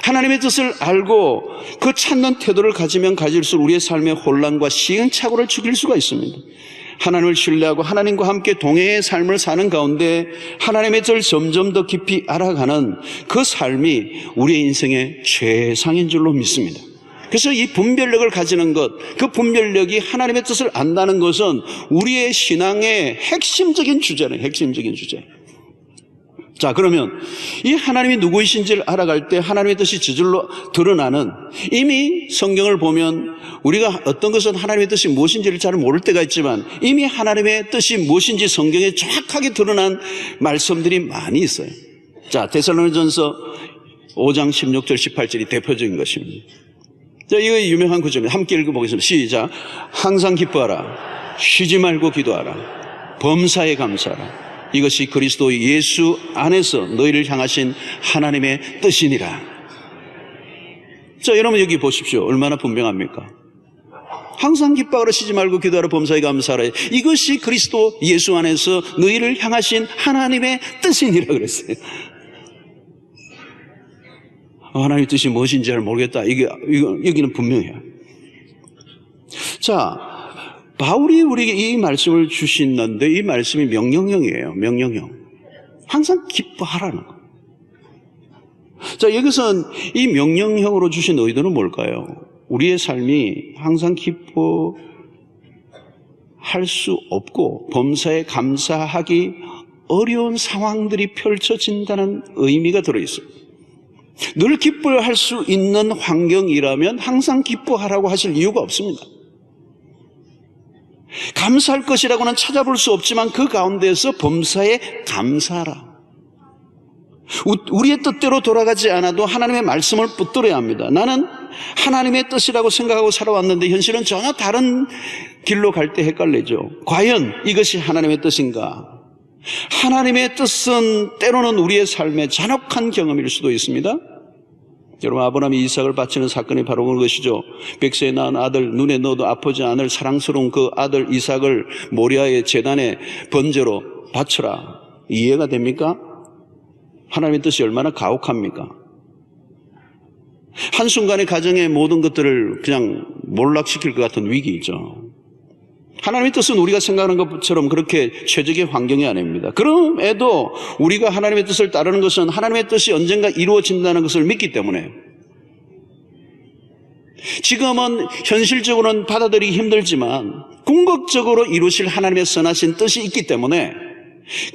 하나님의 뜻을 알고 그 찾는 태도를 가지면 가질수록 우리의 삶의 혼란과 시행착오를 죽일 수가 있습니다. 하나님을 신뢰하고 하나님과 함께 동행의 삶을 사는 가운데 하나님의 뜻을 점점 더 깊이 알아가는 그 삶이 우리의 인생의 최상인 줄로 믿습니다. 그래서 이 분별력을 가지는 것, 그 분별력이 하나님의 뜻을 안다는 것은 우리의 신앙의 핵심적인 주제는 핵심적인 주제. 자, 그러면 이 하나님이 누구이신지를 알아갈 때 하나님의 뜻이 저절로 드러나는, 이미 성경을 보면 우리가 어떤 것은 하나님의 뜻이 무엇인지를 잘 모를 때가 있지만 이미 하나님의 뜻이 무엇인지 성경에 정확하게 드러난 말씀들이 많이 있어요. 자, 데살로니가전서 5장 16절 18절이 대표적인 것입니다. 자, 이거 유명한 구절입니다. 함께 읽어보겠습니다. 시작. 항상 기뻐하라. 쉬지 말고 기도하라. 범사에 감사하라. 이것이 그리스도 예수 안에서 너희를 향하신 하나님의 뜻이니라. 자, 여러분 여기 보십시오. 얼마나 분명합니까? 항상 기뻐하라, 쉬지 말고 기도하라, 범사에 감사하라. 이것이 그리스도 예수 안에서 너희를 향하신 하나님의 뜻이니라 그랬어요. 하나님의 뜻이 무엇인지 잘 모르겠다. 여기는 분명해요. 자, 바울이 우리에게 이 말씀을 주시는데 이 말씀이 명령형이에요. 명령형. 항상 기뻐하라는 거. 자, 여기서 이 명령형으로 주신 의도는 뭘까요? 우리의 삶이 항상 기뻐할 수 없고 범사에 감사하기 어려운 상황들이 펼쳐진다는 의미가 들어있어요. 늘 기뻐할 수 있는 환경이라면 항상 기뻐하라고 하실 이유가 없습니다. 감사할 것이라고는 찾아볼 수 없지만 그 가운데서 범사에 감사하라. 우리의 뜻대로 돌아가지 않아도 하나님의 말씀을 붙들어야 합니다. 나는 하나님의 뜻이라고 생각하고 살아왔는데 현실은 전혀 다른 길로 갈 때 헷갈리죠. 과연 이것이 하나님의 뜻인가? 하나님의 뜻은 때로는 우리의 삶의 잔혹한 경험일 수도 있습니다. 여러분, 아브라함이 이삭을 바치는 사건이 바로 그것이죠. 백세에 낳은 아들, 눈에 넣어도 아프지 않을 사랑스러운 그 아들 이삭을 모리아의 제단에 번제로 바쳐라. 이해가 됩니까? 하나님의 뜻이 얼마나 가혹합니까? 한순간에 가정의 모든 것들을 그냥 몰락시킬 것 같은 위기이죠. 하나님의 뜻은 우리가 생각하는 것처럼 그렇게 최적의 환경이 아닙니다. 그럼에도 우리가 하나님의 뜻을 따르는 것은 하나님의 뜻이 언젠가 이루어진다는 것을 믿기 때문에, 지금은 현실적으로는 받아들이기 힘들지만 궁극적으로 이루실 하나님의 선하신 뜻이 있기 때문에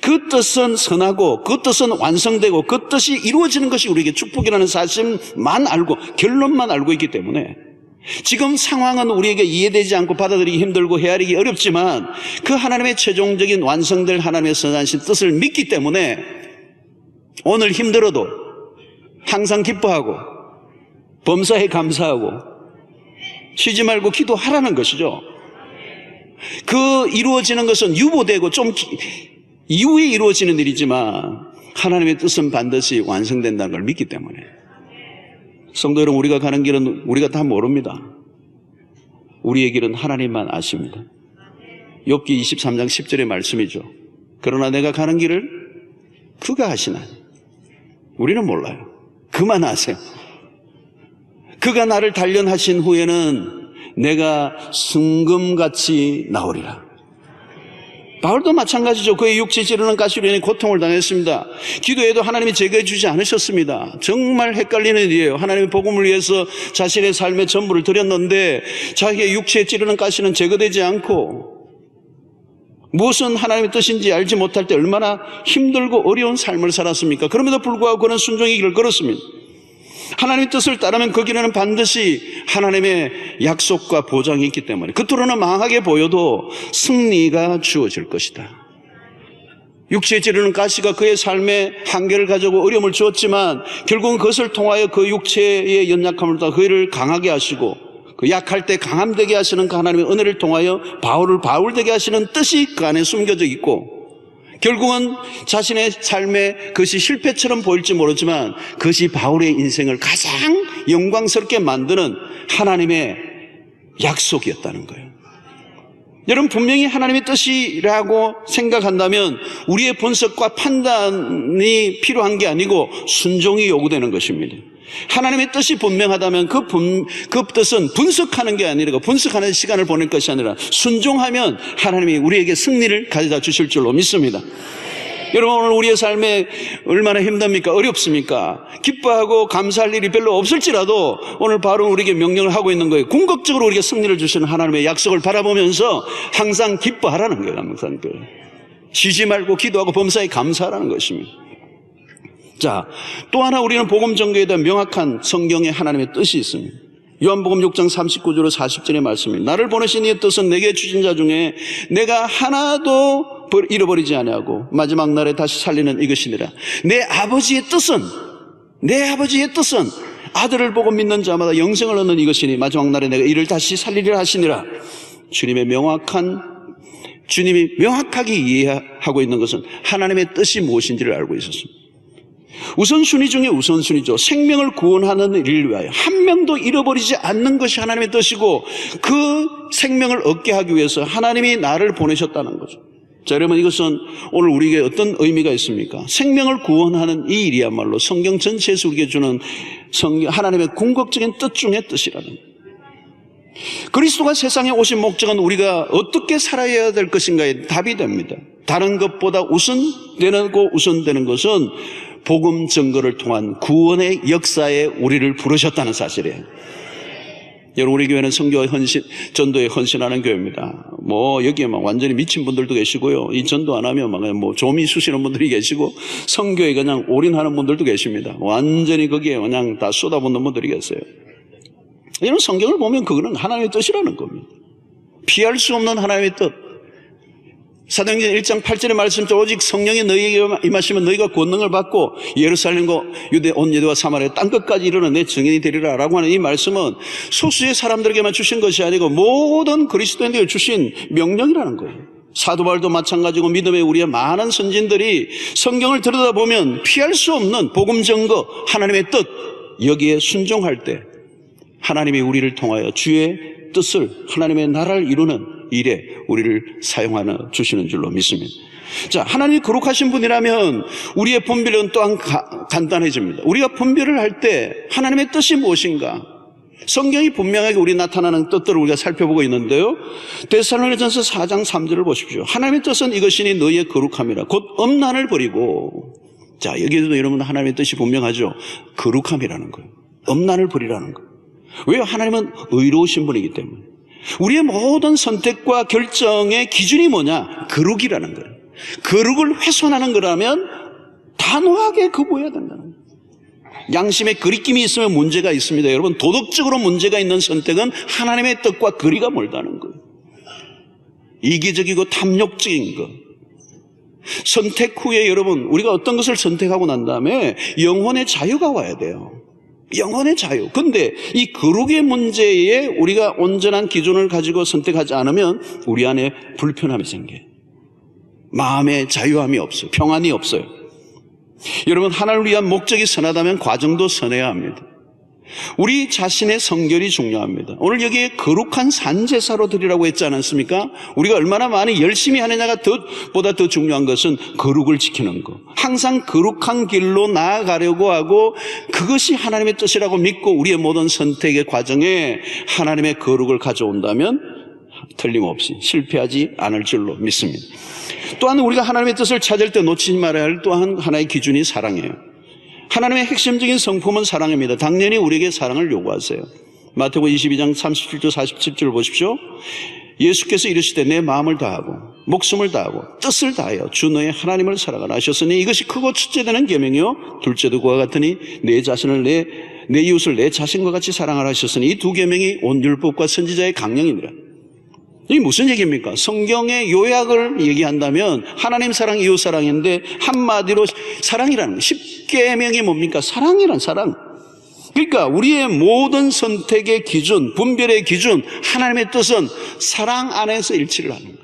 그 뜻은 선하고 그 뜻은 완성되고 그 뜻이 이루어지는 것이 우리에게 축복이라는 사실만 알고, 결론만 알고 있기 때문에 지금 상황은 우리에게 이해되지 않고 받아들이기 힘들고 헤아리기 어렵지만 그 하나님의 최종적인 완성될 하나님의 선하신 뜻을 믿기 때문에 오늘 힘들어도 항상 기뻐하고 범사에 감사하고 쉬지 말고 기도하라는 것이죠. 그 이루어지는 것은 유보되고 좀 이후에 이루어지는 일이지만 하나님의 뜻은 반드시 완성된다는 걸 믿기 때문에. 성도 여러분, 우리가 가는 길은 우리가 다 모릅니다. 우리의 길은 하나님만 아십니다. 욥기 23장 10절의 말씀이죠. 그러나 내가 가는 길을 그가 아시나니. 우리는 몰라요. 그만 아세요. 그가 나를 단련하신 후에는 내가 순금같이 나오리라. 바울도 마찬가지죠. 그의 육체 찌르는 가시로 인해 고통을 당했습니다. 기도해도 하나님이 제거해 주지 않으셨습니다. 정말 헷갈리는 일이에요. 하나님의 복음을 위해서 자신의 삶의 전부를 드렸는데 자기의 육체에 찌르는 가시는 제거되지 않고 무엇은 하나님의 뜻인지 알지 못할 때 얼마나 힘들고 어려운 삶을 살았습니까? 그럼에도 불구하고 그는 순종의 길을 걸었습니다. 하나님의 뜻을 따르면 그 길에는 반드시 하나님의 약속과 보장이 있기 때문에 겉으로는 망하게 보여도 승리가 주어질 것이다. 육체에 찌르는 가시가 그의 삶에 한계를 가져오고 어려움을 주었지만 결국은 그것을 통하여 그 육체의 연약함을 다 그를 강하게 하시고 그 약할 때 강함되게 하시는 그 하나님의 은혜를 통하여 바울을 바울되게 하시는 뜻이 그 안에 숨겨져 있고 결국은 자신의 삶에 그것이 실패처럼 보일지 모르지만 그것이 바울의 인생을 가장 영광스럽게 만드는 하나님의 약속이었다는 거예요. 여러분 분명히 하나님의 뜻이라고 생각한다면 우리의 분석과 판단이 필요한 게 아니고 순종이 요구되는 것입니다. 하나님의 뜻이 분명하다면 그 뜻은 분석하는 게 아니라 분석하는 시간을 보낼 것이 아니라 순종하면 하나님이 우리에게 승리를 가져다 주실 줄로 믿습니다. 여러분 오늘 우리의 삶에 얼마나 힘듭니까? 어렵습니까? 기뻐하고 감사할 일이 별로 없을지라도 오늘 바로 우리에게 명령을 하고 있는 거예요. 궁극적으로 우리에게 승리를 주시는 하나님의 약속을 바라보면서 항상 기뻐하라는 거예요. 항상 쉬지 말고 기도하고 범사에 감사하라는 것입니다. 자, 또 하나 우리는 복음 전개에 대한 명확한 성경의 하나님의 뜻이 있습니다. 요한복음 6장 39절로 40절의 말씀입니다. 나를 보내신 이의 뜻은 내게 주신 자 중에 내가 하나도 잃어버리지 아니하고 마지막 날에 다시 살리는 이것이니라. 내 아버지의 뜻은 아들을 보고 믿는 자마다 영생을 얻는 이것이니 마지막 날에 내가 이를 다시 살리리라 하시니라. 주님이 명확하게 이해하고 있는 것은 하나님의 뜻이 무엇인지를 알고 있었습니다. 우선순위 중에 우선순위죠. 생명을 구원하는 일을 위하여 한 명도 잃어버리지 않는 것이 하나님의 뜻이고 그 생명을 얻게 하기 위해서 하나님이 나를 보내셨다는 거죠. 자, 여러분 이것은 오늘 우리에게 어떤 의미가 있습니까? 생명을 구원하는 이 일이야말로 성경 전체에서 우리에게 주는 하나님의 궁극적인 뜻 중의 뜻이라는 거예요. 그리스도가 세상에 오신 목적은 우리가 어떻게 살아야 될 것인가에 답이 됩니다. 다른 것보다 우선되는 것은 복음 증거를 통한 구원의 역사에 우리를 부르셨다는 사실이에요. 여러분 우리 교회는 선교와 전도에 헌신하는 교회입니다. 여기에 완전히 미친 분들도 계시고요. 이 전도 안 하면 조미 쑤시는 분들이 계시고 선교에 그냥 올인하는 분들도 계십니다. 완전히 거기에 그냥 다 쏟아붓는 분들이 계세요. 이런 성경을 보면 그거는 하나님의 뜻이라는 겁니다. 피할 수 없는 하나님의 뜻. 사도행전 1장 8절의 말씀처럼 오직 성령이 너희에게 임하시면 너희가 권능을 받고 예루살렘과 유대 온 유대와 사마리아 땅끝까지 이르는 내 증인이 되리라 라고 하는 이 말씀은 소수의 사람들에게만 주신 것이 아니고 모든 그리스도인들에게 주신 명령이라는 거예요. 사도 바울도 마찬가지고 믿음의 우리의 많은 선진들이 성경을 들여다보면 피할 수 없는 복음 증거 하나님의 뜻 여기에 순종할 때 하나님이 우리를 통하여 주의 뜻을 하나님의 나라를 이루는 일에 우리를 사용하여 주시는 줄로 믿습니다. 자, 하나님이 거룩하신 분이라면 우리의 분별은 또한 간단해집니다. 우리가 분별을 할 때 하나님의 뜻이 무엇인가? 성경이 분명하게 우리 나타나는 뜻들을 우리가 살펴보고 있는데요. 데살로니가전서 4장 3절을 보십시오. 하나님의 뜻은 이것이니 너희의 거룩함이라 곧 엄난을 버리고. 자, 여기에도 여러분 하나님의 뜻이 분명하죠. 거룩함이라는 거예요. 엄난을 버리라는 거예요. 왜요? 하나님은 의로우신 분이기 때문에. 우리의 모든 선택과 결정의 기준이 뭐냐? 거룩이라는 거예요. 거룩을 훼손하는 거라면 단호하게 거부해야 된다는 거예요. 양심에 거리낌이 있으면 문제가 있습니다. 여러분 도덕적으로 문제가 있는 선택은 하나님의 뜻과 거리가 멀다는 거예요. 이기적이고 탐욕적인 것. 선택 후에 여러분 우리가 어떤 것을 선택하고 난 다음에 영혼의 자유가 와야 돼요. 영혼의 자유. 근데 이 거룩의 문제에 우리가 온전한 기준을 가지고 선택하지 않으면 우리 안에 불편함이 생겨요. 마음의 자유함이 없어요. 평안이 없어요. 여러분 하나님을 위한 목적이 선하다면 과정도 선해야 합니다. 우리 자신의 성결이 중요합니다. 오늘 여기에 거룩한 산제사로 드리라고 했지 않았습니까? 우리가 얼마나 많이 열심히 하느냐가 보다 더 중요한 것은 거룩을 지키는 것. 항상 거룩한 길로 나아가려고 하고 그것이 하나님의 뜻이라고 믿고 우리의 모든 선택의 과정에 하나님의 거룩을 가져온다면 틀림없이 실패하지 않을 줄로 믿습니다. 또한 우리가 하나님의 뜻을 찾을 때 놓치지 말아야 할 또한 하나의 기준이 사랑이에요. 하나님의 핵심적인 성품은 사랑입니다. 당연히 우리에게 사랑을 요구하세요. 마태복음 22장 37절 47절 보십시오. 예수께서 이르시되 내 마음을 다하고 목숨을 다하고 뜻을 다하여 주 너의 하나님을 사랑하라 하셨으니 이것이 크고 첫째 되는 계명이요 둘째도 그와 같으니 내 자신을 내 이웃을 내 자신과 같이 사랑하라 하셨으니 이 두 계명이 온 율법과 선지자의 강령이니라. 이게 무슨 얘기입니까? 성경의 요약을 얘기한다면 하나님 사랑, 이웃 사랑인데 한마디로 사랑이라는 10계명이 뭡니까? 사랑이란 사랑. 그러니까 우리의 모든 선택의 기준, 분별의 기준, 하나님의 뜻은 사랑 안에서 일치를 하는 거예요.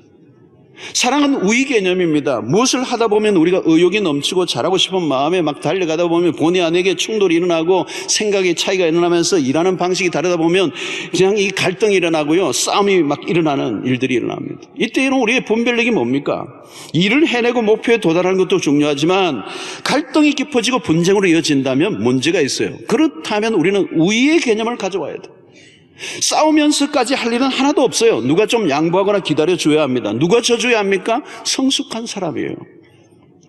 사랑은 우위 개념입니다. 무엇을 하다 보면 우리가 의욕이 넘치고 잘하고 싶은 마음에 막 달려가다 보면 본의 아니게 충돌이 일어나고 생각의 차이가 일어나면서 일하는 방식이 다르다 보면 그냥 이 갈등이 일어나고요. 싸움이 막 일어나는 일들이 일어납니다. 이때는 우리의 분별력이 뭡니까? 일을 해내고 목표에 도달하는 것도 중요하지만 갈등이 깊어지고 분쟁으로 이어진다면 문제가 있어요. 그렇다면 우리는 우위의 개념을 가져와야 돼요. 싸우면서까지 할 일은 하나도 없어요. 누가 좀 양보하거나 기다려줘야 합니다. 누가 져줘야 합니까? 성숙한 사람이에요.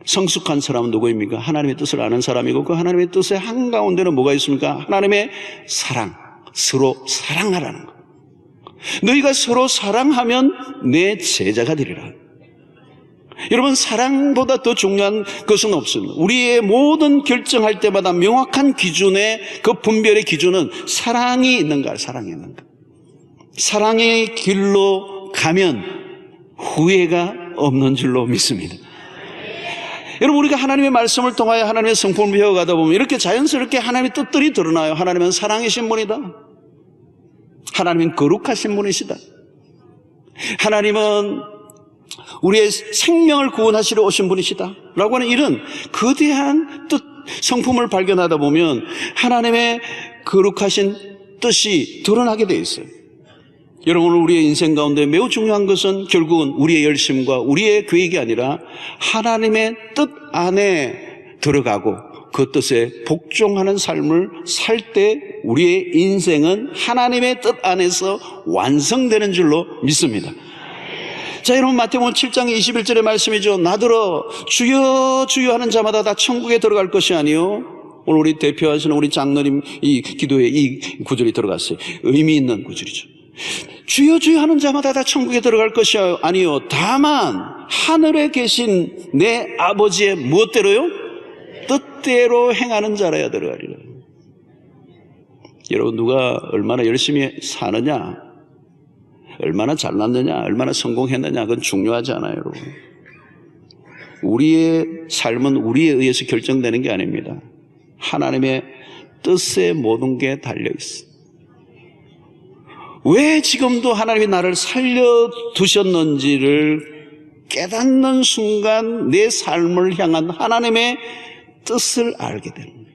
성숙한 사람은 누구입니까? 하나님의 뜻을 아는 사람이고 그 하나님의 뜻의 한가운데는 뭐가 있습니까? 하나님의 사랑, 서로 사랑하라는 거. 너희가 서로 사랑하면 내 제자가 되리라. 여러분, 사랑보다 더 중요한 것은 없습니다. 우리의 모든 결정할 때마다 명확한 기준의 그 분별의 기준은 사랑이 있는가, 사랑이 있는가. 사랑의 길로 가면 후회가 없는 줄로 믿습니다. 여러분, 우리가 하나님의 말씀을 통하여 하나님의 성품을 배워가다 보면 이렇게 자연스럽게 하나님의 뜻들이 드러나요. 하나님은 사랑이신 분이다. 하나님은 거룩하신 분이시다. 하나님은 우리의 생명을 구원하시러 오신 분이시다 라고 하는 이런 거대한 뜻, 성품을 발견하다 보면 하나님의 거룩하신 뜻이 드러나게 되어 있어요. 여러분, 우리의 인생 가운데 매우 중요한 것은 결국은 우리의 열심과 우리의 계획이 아니라 하나님의 뜻 안에 들어가고 그 뜻에 복종하는 삶을 살 때 우리의 인생은 하나님의 뜻 안에서 완성되는 줄로 믿습니다. 자, 여러분, 마태복음 7장 21절의 말씀이죠. 나더러 주여 주여 하는 자마다 다 천국에 들어갈 것이 아니요. 오늘 우리 대표하시는 우리 장로님 이 기도에 이 구절이 들어갔어요. 의미 있는 구절이죠. 주여 주여 하는 자마다 다 천국에 들어갈 것이 아니요. 다만 하늘에 계신 내 아버지의 무엇대로요? 뜻대로 행하는 자라야 들어가리라. 여러분, 누가 얼마나 열심히 사느냐, 얼마나 잘났느냐, 얼마나 성공했느냐, 그건 중요하지 않아요, 여러분. 우리의 삶은 우리에 의해서 결정되는 게 아닙니다. 하나님의 뜻에 모든 게 달려있어. 왜 지금도 하나님이 나를 살려두셨는지를 깨닫는 순간 내 삶을 향한 하나님의 뜻을 알게 되는 거예요.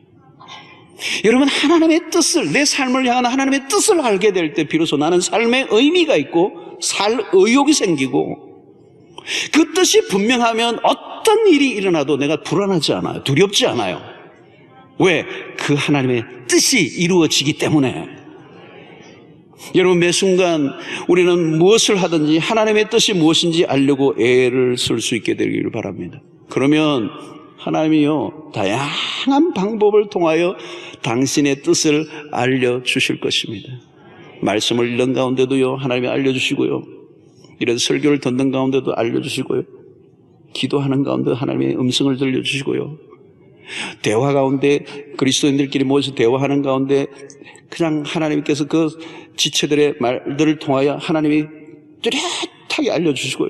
여러분, 하나님의 뜻을, 내 삶을 향한 하나님의 뜻을 알게 될 때 비로소 나는 삶에 의미가 있고 살 의욕이 생기고 그 뜻이 분명하면 어떤 일이 일어나도 내가 불안하지 않아요. 두렵지 않아요. 왜? 그 하나님의 뜻이 이루어지기 때문에. 여러분, 매 순간 우리는 무엇을 하든지 하나님의 뜻이 무엇인지 알려고 애를 쓸 수 있게 되기를 바랍니다. 그러면 하나님이요, 다양한 방법을 통하여 당신의 뜻을 알려주실 것입니다. 말씀을 읽는 가운데도요, 하나님이 알려주시고요, 이런 설교를 듣는 가운데도 알려주시고요, 기도하는 가운데 하나님의 음성을 들려주시고요, 대화 가운데 그리스도인들끼리 모여서 대화하는 가운데 그냥 하나님께서 그 지체들의 말들을 통하여 하나님이 뚜렷하게 알려주시고요,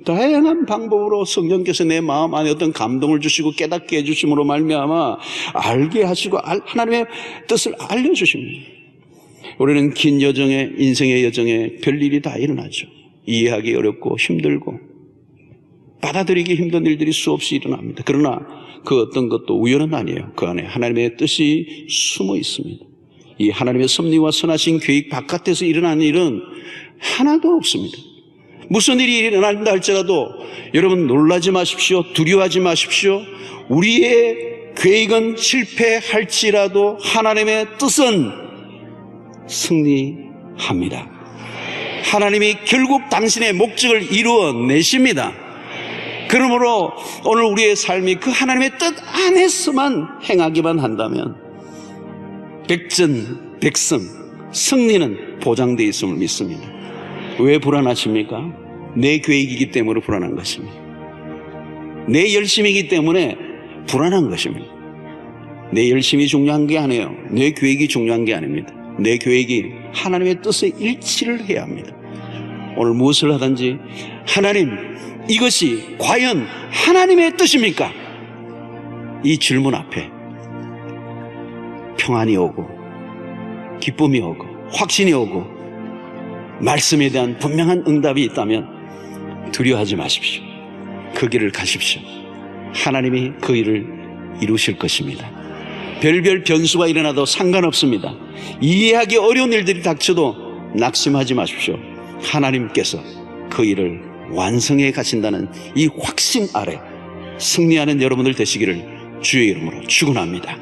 다양한 방법으로 성령께서 내 마음 안에 어떤 감동을 주시고 깨닫게 해주심으로 말미암아 알게 하시고 하나님의 뜻을 알려주십니다. 우리는 긴 여정에, 인생의 여정에 별일이 다 일어나죠. 이해하기 어렵고 힘들고 받아들이기 힘든 일들이 수없이 일어납니다. 그러나 그 어떤 것도 우연은 아니에요. 그 안에 하나님의 뜻이 숨어 있습니다. 이 하나님의 섭리와 선하신 계획 바깥에서 일어나는 일은 하나도 없습니다. 무슨 일이 일어난다 할지라도 여러분 놀라지 마십시오. 두려워하지 마십시오. 우리의 계획은 실패할지라도 하나님의 뜻은 승리합니다. 하나님이 결국 당신의 목적을 이루어내십니다. 그러므로 오늘 우리의 삶이 그 하나님의 뜻 안에서만 행하기만 한다면 백전, 백승, 승리는 보장되어 있음을 믿습니다. 왜 불안하십니까? 내 계획이기 때문에 불안한 것입니다. 내 열심이기 때문에 불안한 것입니다. 내 열심이 중요한 게 아니에요. 내 계획이 중요한 게 아닙니다. 내 계획이 하나님의 뜻에 일치를 해야 합니다. 오늘 무엇을 하든지 하나님, 이것이 과연 하나님의 뜻입니까? 이 질문 앞에 평안이 오고 기쁨이 오고 확신이 오고 말씀에 대한 분명한 응답이 있다면 두려워하지 마십시오. 그 길을 가십시오. 하나님이 그 일을 이루실 것입니다. 별별 변수가 일어나도 상관없습니다. 이해하기 어려운 일들이 닥쳐도 낙심하지 마십시오. 하나님께서 그 일을 완성해 가신다는 이 확신 아래 승리하는 여러분들 되시기를 주의 이름으로 축원합니다.